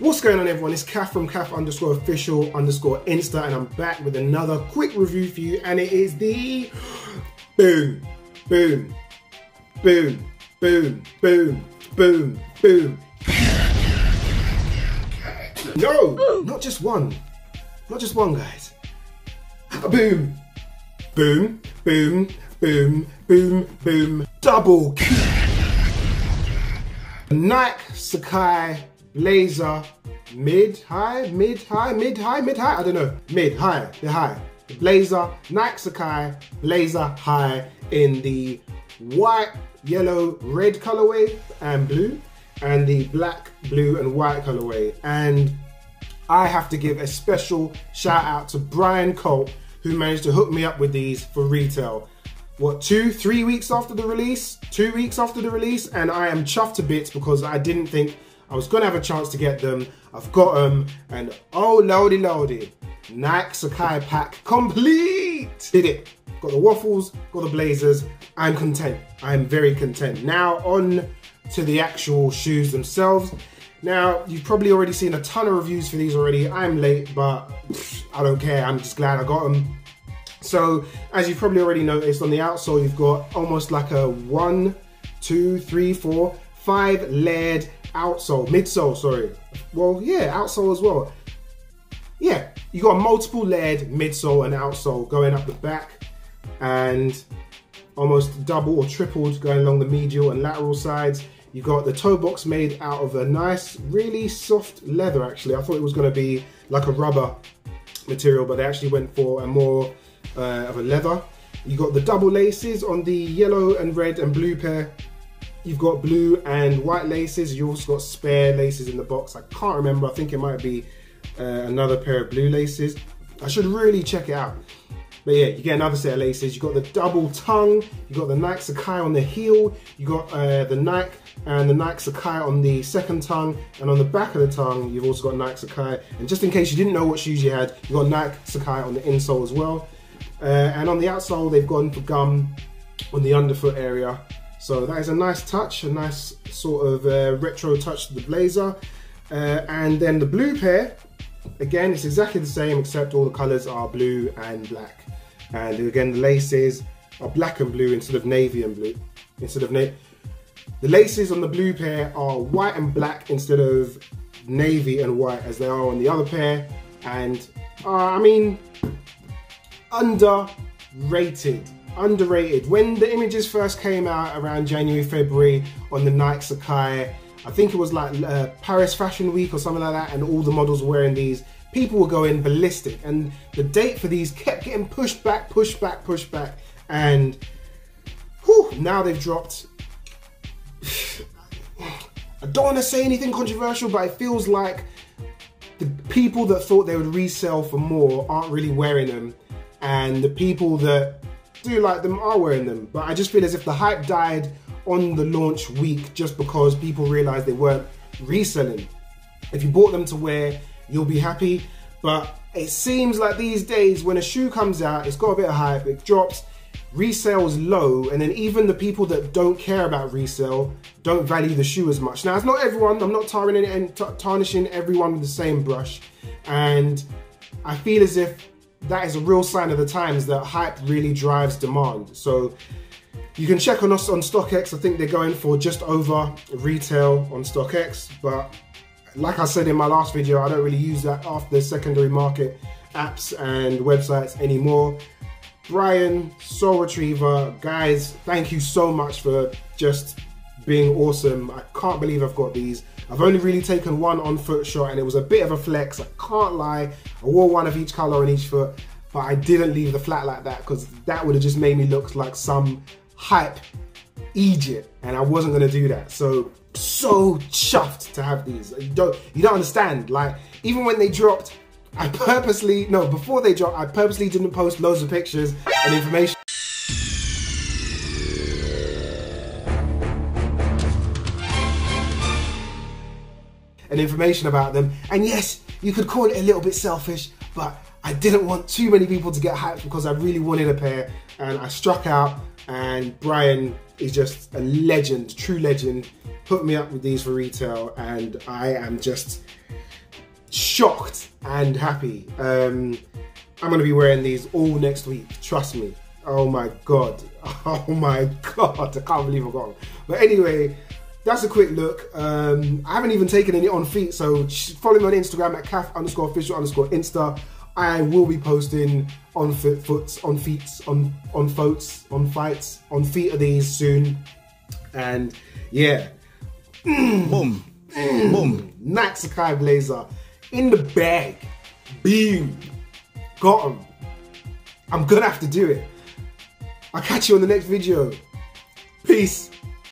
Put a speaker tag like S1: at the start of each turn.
S1: What's going on, everyone? It's Caf from Caf_official_Insta, and I'm back with another quick review for you, and it is the boom, boom, boom, boom, boom, boom, boom. No, not just one, guys. Boom, boom, boom, boom, boom, boom, double. Nike Sacai Blazer mid-high, I don't know, mid-high, the high. The Blazer, Nike Sacai Blazer high in the white, yellow, red colorway and blue, and the black, blue and white colorway. And I have to give a special shout out to Brian Colt, who managed to hook me up with these for retail. What, 2-3 weeks after the release? 2 weeks after the release, and I am chuffed to bits because I didn't think I was gonna have a chance to get them. I've got them, and oh lordy, Nike Sacai pack complete! Did it. Got the waffles, got the blazers. I'm content. I'm very content. Now on to the actual shoes themselves. Now, you've probably already seen a ton of reviews for these already. I'm late, but I don't care. I'm just glad I got them. So, as you've probably already noticed, on the outsole, you've got almost like a 1, 2, 3, 4, 5 layered outsole, midsole, sorry. Well, yeah, outsole as well. Yeah, you got a multiple layered midsole and outsole going up the back, and almost double or tripled going along the medial and lateral sides. You got the toe box made out of a nice, really soft leather. Actually, I thought it was going to be like a rubber material, but they actually went for a more of a leather. You got the double laces on the yellow and red and blue pair. You've got blue and white laces. You also got spare laces in the box. I can't remember. I think it might be another pair of blue laces. I should really check it out. But yeah, you get another set of laces. You got the double tongue. You got the Nike Sacai on the heel. You got the Nike and the Nike Sacai on the second tongue, and on the back of the tongue, you've also got Nike Sacai. And just in case you didn't know what shoes you had, you got Nike Sacai on the insole as well. And on the outsole, they've gone for gum on the underfoot area. So that is a nice touch, a nice sort of retro touch to the blazer. And then the blue pair, again, it's exactly the same, except all the colors are blue and black. And again, the laces are black and blue instead of navy and blue. The laces on the blue pair are white and black instead of navy and white as they are on the other pair. And I mean, underrated. When the images first came out around January, February on the Nike Sacai, I think it was like Paris Fashion Week or something like that, and all the models were wearing these. People were going ballistic, and the date for these kept getting pushed back, and whew, now they've dropped. I don't want to say anything controversial, but it feels like the people that thought they would resell for more aren't really wearing them, and the people that do like them are wearing them. But I just feel as if the hype died on the launch week just because people realized they weren't reselling. If you bought them to wear, you'll be happy. But it seems like these days when a shoe comes out, it's got a bit of hype, it drops, resale's low, and then even the people that don't care about resale don't value the shoe as much. Now, it's not everyone. I'm not tarnishing everyone with the same brush, and I feel as if that is a real sign of the times that hype really drives demand. So you can check on us on StockX. I think they're going for just over retail on StockX, but like I said in my last video, I don't really use that after the secondary market apps and websites anymore. Brian, Soul Retriever, guys, thank you so much for just being awesome. I can't believe I've got these. I've only really taken one on foot shot, and it was a bit of a flex. I can't lie. I wore one of each color on each foot, but I didn't leave the flat like that because that would have just made me look like some hype Egypt, and I wasn't gonna do that. So chuffed to have these. You don't understand. Like, even when they dropped, before they dropped, I purposely didn't post loads of pictures and information. About them. And yes, you could call it a little bit selfish, but I didn't want too many people to get hyped because I really wanted a pair, and I struck out, and Brian is just a legend, true legend, put me up with these for retail, and I am just shocked and happy. I'm gonna be wearing these all next week, trust me. Oh my God, oh my God, I can't believe I got them. But anyway, that's a quick look. I haven't even taken any on feet, so follow me on Instagram at caf_official_insta. I will be posting on fights, on feet of these soon. And yeah.
S2: Boom. Boom.
S1: Nike Sacai blazer in the bag. Boom. Got them. I'm gonna have to do it. I'll catch you on the next video. Peace.